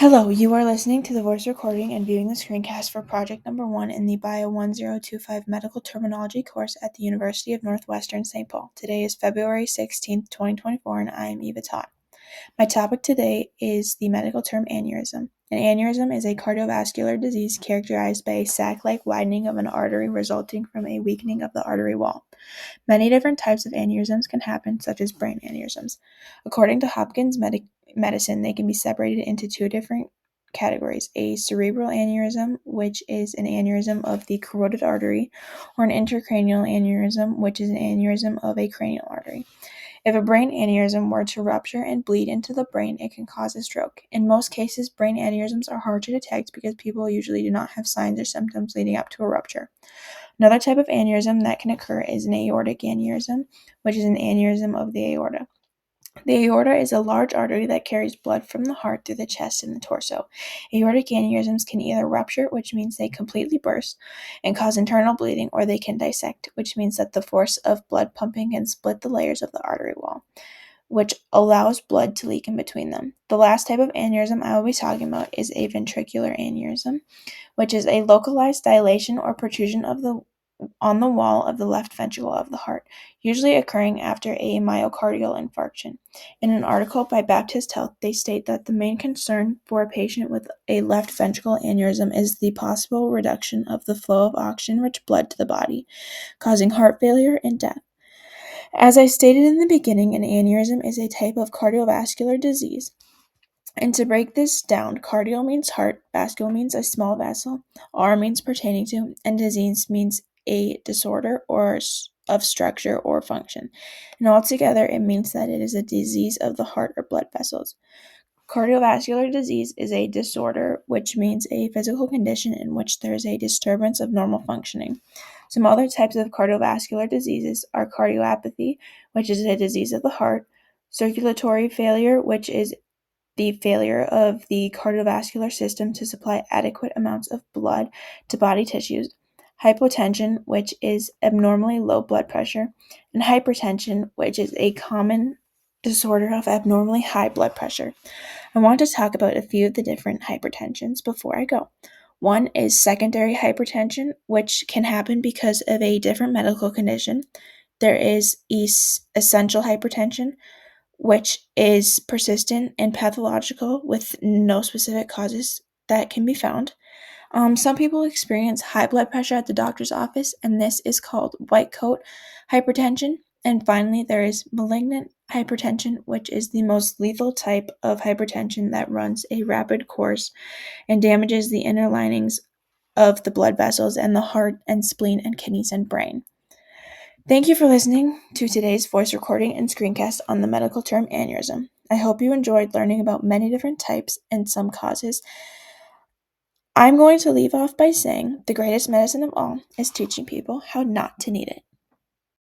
Hello, you are listening to the voice recording and viewing the screencast for project number 1 in the Bio 1025 Medical Terminology course at the University of Northwestern St. Paul. Today is February 16th, 2024, and I am Eva Todd. My topic today is the medical term aneurysm. An aneurysm is a cardiovascular disease characterized by a sac-like widening of an artery resulting from a weakening of the artery wall. Many different types of aneurysms can happen, such as brain aneurysms. According to Hopkins Medicine, they can be separated into two different categories: a cerebral aneurysm, which is an aneurysm of the carotid artery, or an intracranial aneurysm, which is an aneurysm of a cranial artery. If a brain aneurysm were to rupture and bleed into the brain, it can cause a stroke. In most cases, brain aneurysms are hard to detect because people usually do not have signs or symptoms leading up to a rupture. Another type of aneurysm that can occur is an aortic aneurysm, which is an aneurysm of the aorta. The aorta is a large artery that carries blood from the heart through the chest and the torso. Aortic aneurysms can either rupture, which means they completely burst and cause internal bleeding, or they can dissect, which means that the force of blood pumping can split the layers of the artery wall, which allows blood to leak in between them. The last type of aneurysm I will be talking about is a ventricular aneurysm, which is a localized dilation or protrusion on the wall of the left ventricle of the heart, usually occurring after a myocardial infarction. In an article by Baptist Health, they state that the main concern for a patient with a left ventricle aneurysm is the possible reduction of the flow of oxygen-rich blood to the body, causing heart failure and death. As I stated in the beginning, an aneurysm is a type of cardiovascular disease. And to break this down, cardio means heart, vascular means a small vessel, R means pertaining to, and disease means a disorder of structure or function. And altogether, it means that it is a disease of the heart or blood vessels. Cardiovascular disease is a disorder, which means a physical condition in which there is a disturbance of normal functioning. Some other types of cardiovascular diseases are cardiomyopathy, which is a disease of the heart, circulatory failure, which is the failure of the cardiovascular system to supply adequate amounts of blood to body tissues, hypotension, which is abnormally low blood pressure, and hypertension, which is a common disorder of abnormally high blood pressure. I want to talk about a few of the different hypertensions before I go. One is secondary hypertension, which can happen because of a different medical condition. There is essential hypertension, which is persistent and pathological with no specific causes that can be found. Some people experience high blood pressure at the doctor's office, and this is called white coat hypertension. And finally, there is malignant hypertension, which is the most lethal type of hypertension that runs a rapid course and damages the inner linings of the blood vessels and the heart and spleen and kidneys and brain. Thank you for listening to today's voice recording and screencast on the medical term aneurysm. I hope you enjoyed learning about many different types and some causes. I'm going to leave off by saying the greatest medicine of all is teaching people how not to need it.